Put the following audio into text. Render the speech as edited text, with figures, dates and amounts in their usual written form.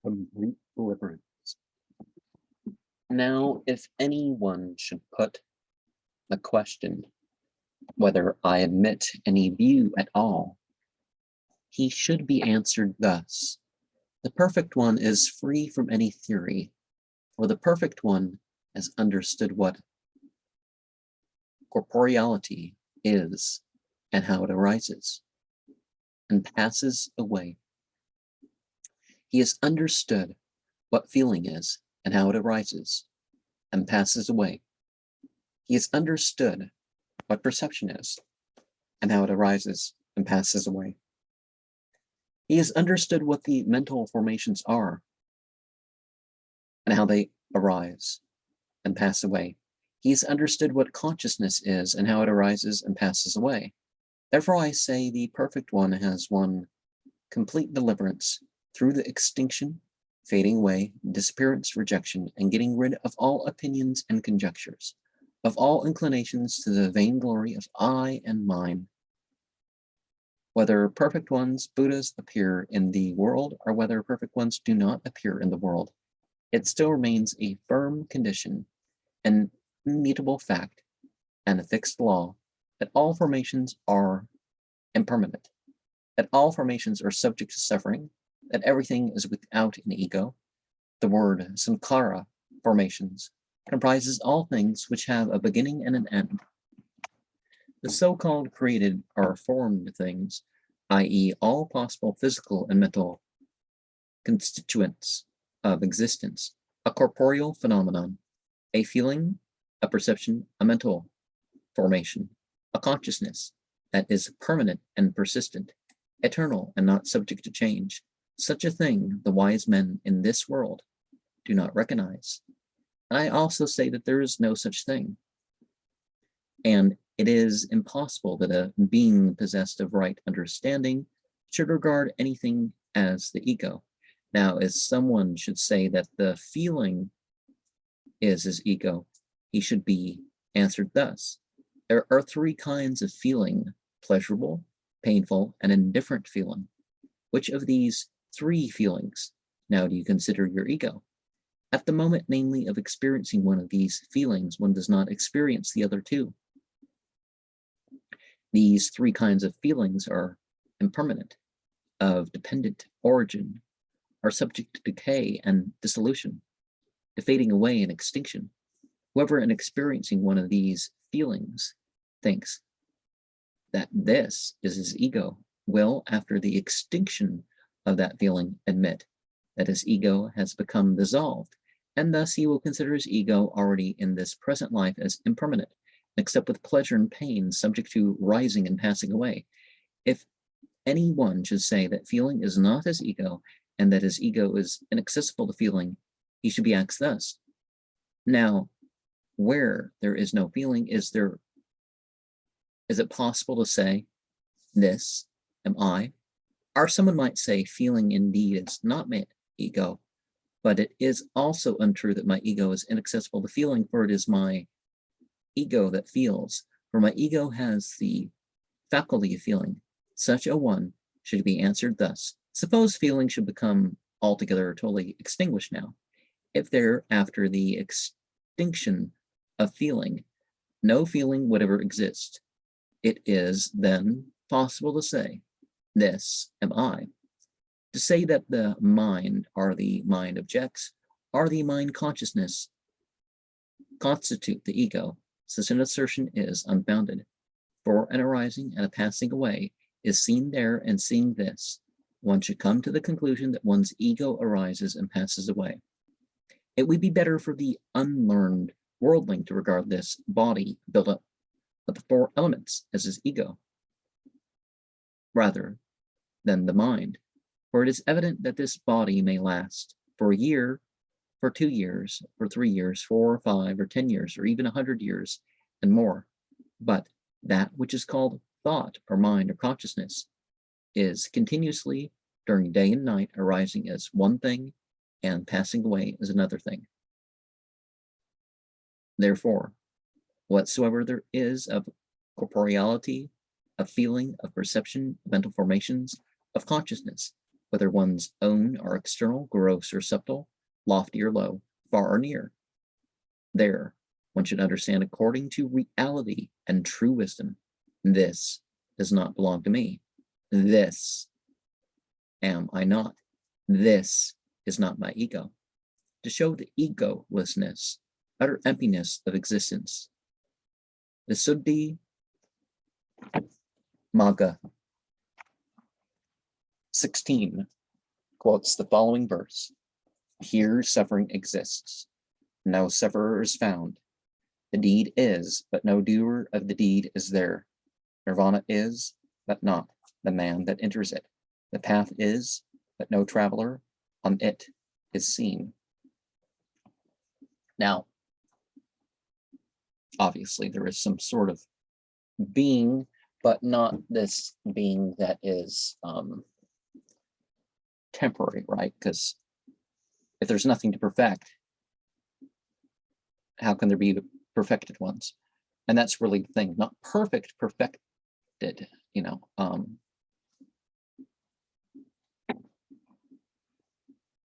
complete deliverance. Now, if anyone should put the question whether I admit any view at all, he should be answered thus. The perfect one is free from any theory, for the perfect one has understood what corporeality is and how it arises and passes away. He has understood what feeling is and how it arises and passes away. He has understood what perception is and how it arises and passes away. He has understood what the mental formations are and how they arise and pass away. He has understood what consciousness is and how it arises and passes away. Therefore, I say the perfect one has won complete deliverance through the extinction, fading away, disappearance, rejection, and getting rid of all opinions and conjectures, of all inclinations to the vainglory of I and mine. Whether perfect ones, Buddhas, appear in the world, or whether perfect ones do not appear in the world, it still remains a firm condition, an immutable fact, and a fixed law that all formations are impermanent, that all formations are subject to suffering, that everything is without an ego. The word sankhara, formations, comprises all things which have a beginning and an end. The so-called created are formed things, i.e. all possible physical and mental constituents of existence, a corporeal phenomenon, a feeling, a perception, a mental formation, a consciousness that is permanent and persistent, eternal and not subject to change. Such a thing the wise men in this world do not recognize. And I also say that there is no such thing. And it is impossible that a being possessed of right understanding should regard anything as the ego. Now, as someone should say that the feeling is his ego, he should be answered thus. There are three kinds of feeling: pleasurable, painful, and indifferent feeling. Which of these three feelings now do you consider your ego? At the moment, namely, of experiencing one of these feelings, one does not experience the other two. These three kinds of feelings are impermanent, of dependent origin, are subject to decay and dissolution, to fading away and extinction. Whoever, in experiencing one of these feelings, thinks that this is his ego, will, after the extinction of that feeling, admit that his ego has become dissolved, and thus he will consider his ego already in this present life as impermanent, except with pleasure and pain, subject to rising and passing away. If anyone should say that feeling is not his ego, and that his ego is inaccessible to feeling, he should be asked thus. Now, where there is no feeling, is it possible to say, this am I? Or someone might say, feeling indeed is not my ego, but it is also untrue that my ego is inaccessible to feeling, for it is my ego that feels, for my ego has the faculty of feeling. Such a one should be answered thus. Suppose feeling should become altogether totally extinguished now. If there, after the extinction of feeling, no feeling would ever exist, it is then possible to say, this am I. To say that the mind or the mind objects or the mind consciousness constitute the ego, such an assertion is unfounded. For an arising and a passing away is seen there, and seeing this, one should come to the conclusion that one's ego arises and passes away. It would be better for the unlearned worldling to regard this body built up of the four elements as his ego, rather than the mind, for it is evident that this body may last for a year, for 2 years, for 3 years, 4 or 5 or 10 years, or even 100 years and more. But that which is called thought or mind or consciousness is continuously during day and night arising as one thing and passing away as another thing. Therefore, whatsoever there is of corporeality, of feeling, of perception, of mental formations, of consciousness, whether one's own are external, gross or subtle, lofty or low, far or near. There, one should understand according to reality and true wisdom. This does not belong to me. This am I not. This is not my ego. To show the egolessness, utter emptiness of existence. The Suddhi Magga 16 quotes the following verse. Here suffering exists. No sufferer is found. The deed is, but no doer of the deed is there. Nirvana is, but not the man that enters it. The path is, but no traveler on it is seen. Now, obviously there is some sort of being, but not this being that is temporary, right? Because if there's nothing to perfect, how can there be perfected ones? And that's really the thing, not perfect, perfected, you know.